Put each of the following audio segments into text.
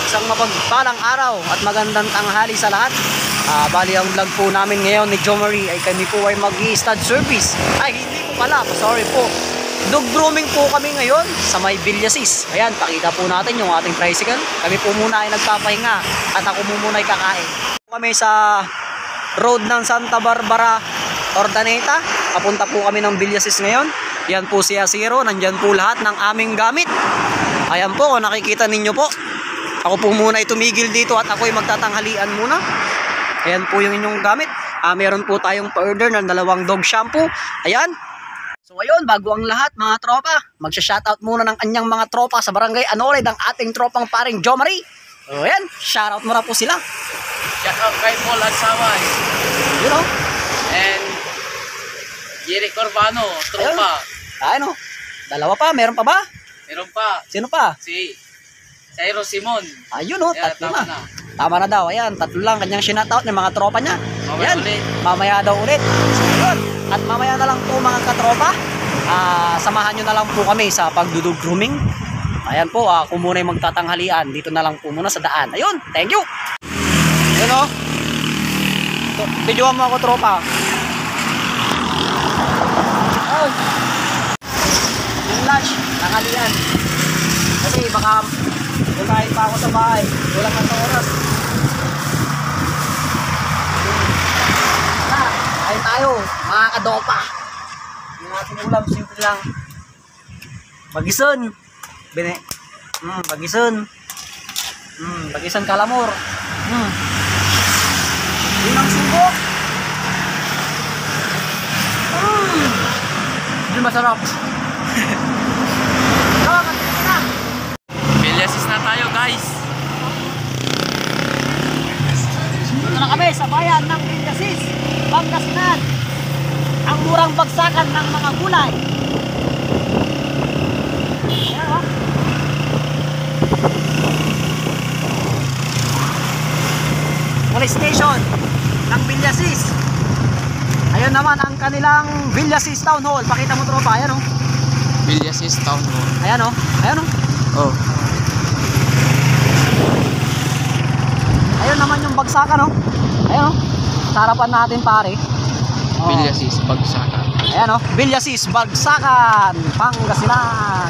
Isang mapagpalang araw at magandang tanghali sa lahat. Bali ang vlog po namin ngayon ni Jomari ay kami po ay mag-i-stud service. Ay hindi po pala, sorry po. Dog grooming po kami ngayon sa may Villasis. Ayan, pakita po natin yung ating tricycle. Kami po muna ay nagpapahinga at ako muna ay kakain. Kami sa road ng Santa Barbara, Ordaneta. Papunta po kami ng Villasis ngayon. Yan po si Asiro, nandyan po lahat ng aming gamit. Ayan po, kung nakikita ninyo po. Ako po muna ay tumigil dito at ako ay magtatanghalian muna. Ayan po yung inyong gamit. Meron po tayong pa-order ng 2 dog shampoo. Ayan. So ayun, bago ang lahat mga tropa, magsha-shoutout muna ng anyang mga tropa sa Barangay Anolid ang ating tropang paring Jomari. So ayan, shoutout muna po sila. Shoutout kay Paul Agsaway. You know? And Jerry Corbano, tropa. Ayun o. Dalawa pa, meron pa ba? Meron pa. Sino pa? Si Cairo Simon. Ayun o, Yeah, tatlo tama na. na. Tama na daw, ayan, tatlo lang kanyang shoutout ng mga tropa niya. Mamaya Ayan, ulit. mamaya daw ulit. So yun, at mamaya na lang po mga katropa, samahan nyo na lang po kami sa pagdudug grooming. Ayan po, kung muna yung magtatanghalian, dito na lang po muna sa daan. Ayun, thank you. Ayun o. So, videoan mo ako tropa. Ayun. Yung lunch, tanghalian. Kasi baka kumain pa ako sa bahay. Kulang na sa oras. Ayun tayo, mga kadopa. Yung ating ulam, simple lang. Bagison. Bagison. Bagison kalamor. Yun ang sugo. Yun masarap. Villasis na tayo guys. Dito na kami sa bayan ng Villasis, Pangasinan. Ang murang bagsakan ng mga gulay. Ayan o. Police station ng Villasis. Ayun naman ang kanilang Villasis Town Hall. Pakita mo tropa, ayan o. Villasis Town Hall. Ayan o, ayan o. Oh. Ayun naman yung bagsakan o. Ayan o. Sa harapan natin pare. Oh. Villasis Bagsakan. Ayan o, Villasis, Bagsakan, Pangasinan.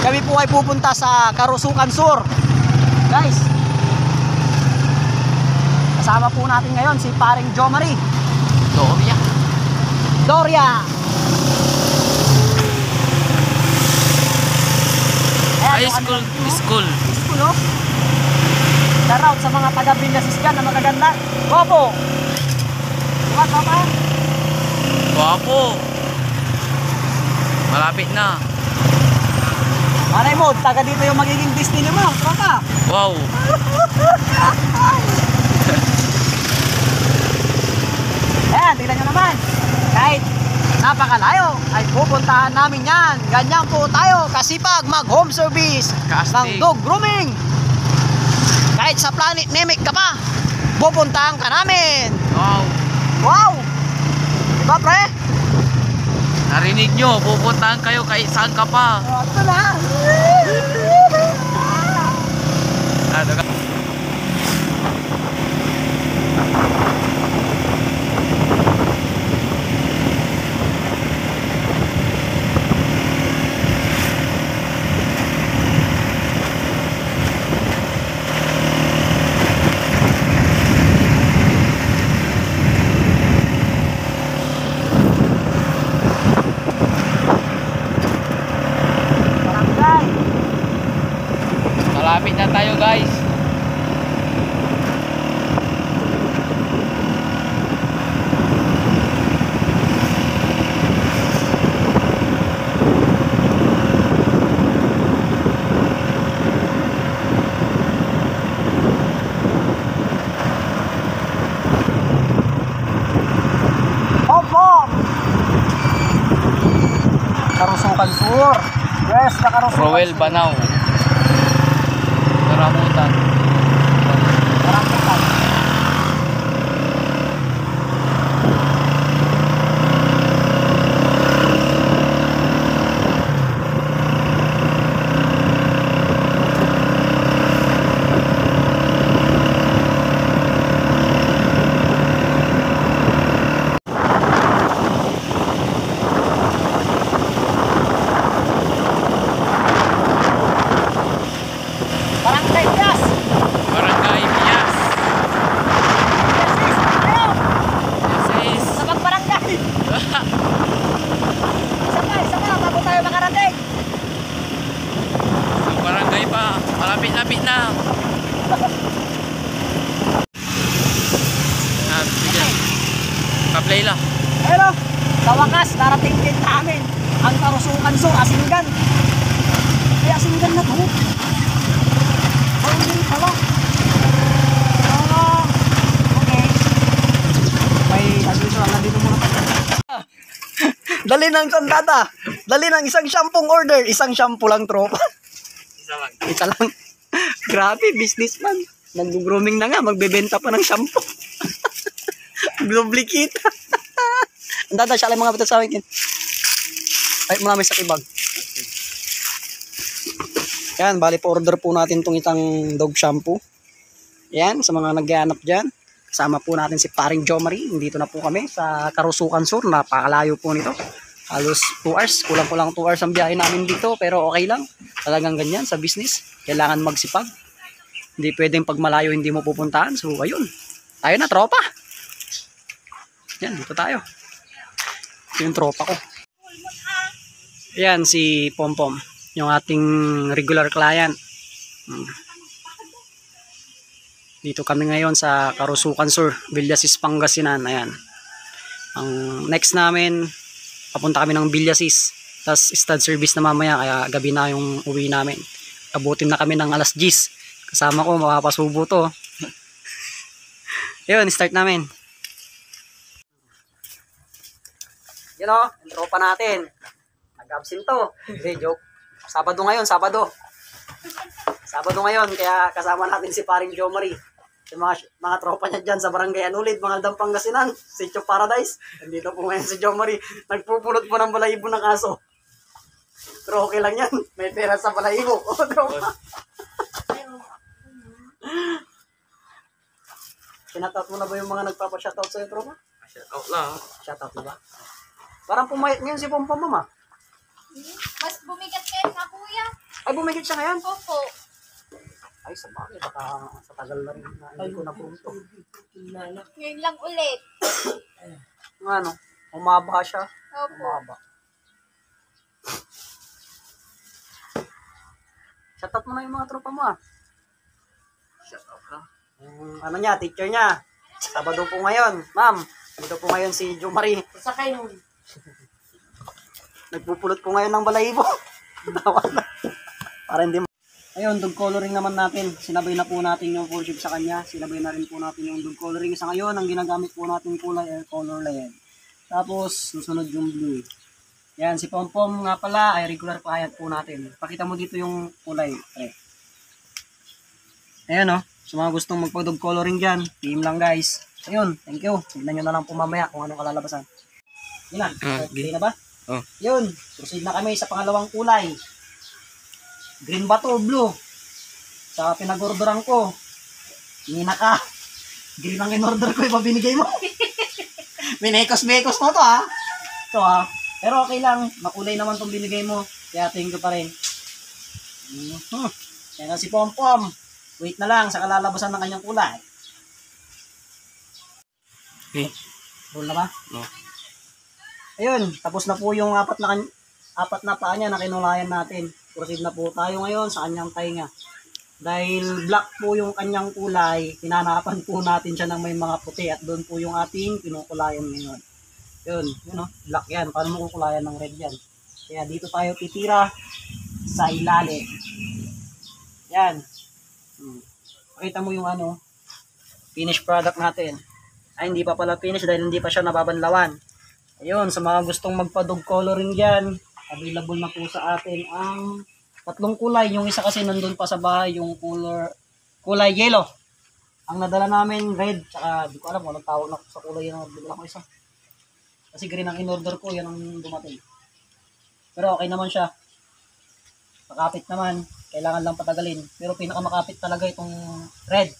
Kami po ay pupunta sa Karusukan Sur. Guys, kasama po natin ngayon si paring Jomari. Doria. High school. School. School o. Shout out sa mga taga Villasis dyan na magaganda. Gopo. Diba tropa? Wapo. Malapit na. Malay mo, taga dito yung magiging destiny mo, tropa. Wow. Ayan, tignan nyo naman. Kahit napakalayo, ay pupuntahan namin yan. Ganyan po tayo kasipag mag-home service ng Kaastig. dog grooming. Kahit sa planet Namek ka pa, pupuntahan ka namin. Wow. Wow! Diba pre? Narinig nyo, pupuntahan kayo kahit saan ka pa. Ito na. Ano ka? Barangay. Malapit na tayo guys. Hopom! Karusukan Sur. Yes, Karusukan Roel Sur. Banaw. Karamutan. Rambutan. Barangay Pias. Barangay Pias. Ayaw. Yes, Sa pagbarangay. Isa pa, bago tayo makarating. Yung barangay pa. Malapit-lapit na. Sige. Pa-play lang. Pero, sa wakas, narating din namin ang Karusukan Sur, Asinggan. Ay, Asinggan na to. Ayun din pala. Okay. May nandito lang, nandito muna pa. Dali ng sandata. Dali ng isang shampoo order. Isang shampoo lang, tropa. Isa lang. Isa lang. Grabe, businessman. Nag-grooming na nga, magbebenta pa ng shampoo. Duplicate. Ang dada, siya lang mga batas sa akin. Ay, marami sa ibag. Yan, bali po order po natin itong itang dog shampoo. Yan, sa mga naghahanap dyan. Kasama po natin si Paring Jomari. Dito na po kami sa Karusukan Sur. Napakalayo po nito. Halos 2 hours. Kulang-kulang 2 hours ang biyahe namin dito. Pero okay lang. Talagang ganyan sa business. Kailangan magsipag. Hindi pwedeng pag malayo hindi mo pupuntahan. So, ayun. Tayo na, tropa. Yan, dito tayo. Ito yung tropa ko. Yan, si Pompom. Yung ating regular client. Dito kami ngayon sa Karusukan Sur, Villasis, Pangasinan. Ayan. Ang next namin, papunta kami ng Villasis. Tapos stud service na mamaya, kaya gabi na yung uwi namin. Abutin na kami ng alas 10. Kasama ko, makapasubo to. Yun, start namin. Yun o, yung tropa natin. Nag-absent to. Hindi, joke. Sabado ngayon, Sabado. Sabado ngayon, kaya kasama natin si Paring Jomari. Yung mga tropa niya dyan sa Barangay Anulid, mga Aldam, Pangasinan, Sitio Paradise. Nandito po ngayon si Jomari. Nagpupulot po ng balahibo ng aso. Pero okay lang yan. May pera sa balahibo. O, tropa. Shoutout mo na ba yung mga nagpapa-shoutout sa'yo, tropa? Shoutout lang. Shoutout na ba? Parang pumayat ngayon si Pompom, mama. Mas bumigat kayo sa kuya. Ay, bumigit siya ngayon. Opo. Ay, sa bagay, baka sa tagal na rin na hindi ko napunto. Ngayon lang ulit. Ng ano, umaba siya. Opo. Umaba. Shoutout mo na yung mga tropa mo, ah. Shoutout lang. Yung ano niya, teacher niya. Sabado po ngayon. Ma'am, dito po ngayon si Jomari. Sakay nung. Nagpupulot po ngayon ng balahibo. Tawa na. Para hindi ayun, dog coloring naman natin. Sinabay na po natin yung full shape sa kanya. Sinabay na rin po natin yung dog coloring. Sa ngayon, ang ginagamit po natin kulay ay color red. Tapos, susunod yung blue. Yan, si Pompom nga pala ay regular client po natin. Pakita mo dito yung kulay. Pre. Ayan o. Sa mga gustong magpa-dog coloring dyan, team lang guys. Ayun, thank you. Tignan nyo na lang po mamaya kung anong kalalabasan. Yun na. Okay na ba? Oh. Yun. Proceed na kami sa pangalawang kulay. Green ba to? Blue? Sa pinag-orderan ko. Nina ka. Green ang in-order ko. Iba binigay mo. Minekos-mekos mo to, ha. Ito, ha. Pero okay lang. Makulay naman itong binigay mo. Kaya thank you pa rin. Yan na si Pompom. Wait na lang sa kalalabasan ng kanyang kulay. Okay. Roll na ba? No. Ayun, tapos na po yung apat na paa niya na kinulayan natin. Proceed na po tayo ngayon sa kanyang tainga. Dahil black po yung kanyang kulay, hinanapan po natin siya ng may mga puti at doon po yung ating kinukulayan ngayon. Yun, yun o, black yan. Paano mo kukulayan ng red yan? Kaya dito tayo titira sa ilalim. Yan. Pakita mo yung ano, finished product natin. Ay, hindi pa pala finish dahil hindi pa siya nababanlawan. Ayun, sa mga gustong magpa-dog coloring dyan, available na po sa atin ang tatlong kulay. Yung isa kasi nandun pa sa bahay, yung kulay yellow. Ang nadala namin, red, tsaka di ko alam kung anong tawag na sa kulay yung nadala ko isa. Kasi green ang in-order ko, yan ang dumating. Pero okay naman siya. Makapit naman, kailangan lang patagalin. Pero pinakamakapit talaga itong red.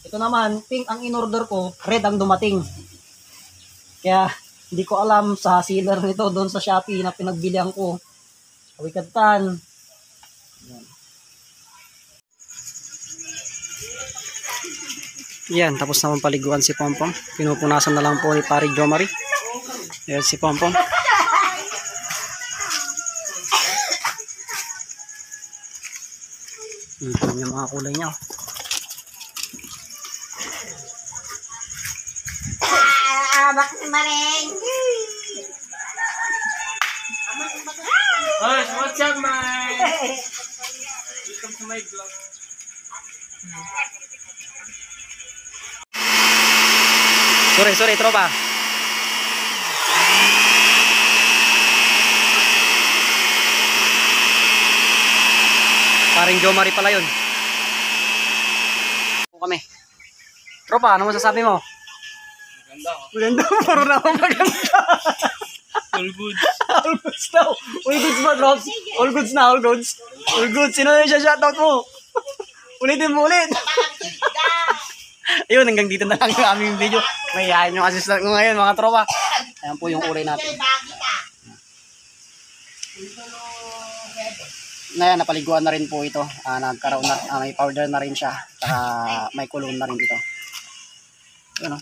Ito naman, pink ang in-order ko, red ang dumating. Kaya, hindi ko alam sa seller nito doon sa Shopee na pinagbilihan ko. Awikatan. Yan, tapos naman paliguan si Pompom. Pinupunasan na lang po ni Pare Jomari. Yan si Pompom. Ito yung mga kulay niya. Bakit maring? Hey, what's up, man? Welcome to my vlog. Sorry, tropa. Paring Jomari pala yun. Kami. Tropa, ano masasabi mo? Maganda, paro na ako maganda. All good. All goods daw. All goods ba, Drops? All goods na, all goods. All goods. Sino yung shoutout mo? Ulitin mo ulit. Ayun, hanggang dito na lang yung aming video. May yahin yung assistant ko ngayon, mga tropa. Ayan po yung kulay natin. Ngayon, napaliguan na rin po ito. Nagkaroon na, may powder na rin siya. Saka may kulong na rin dito. Yun o.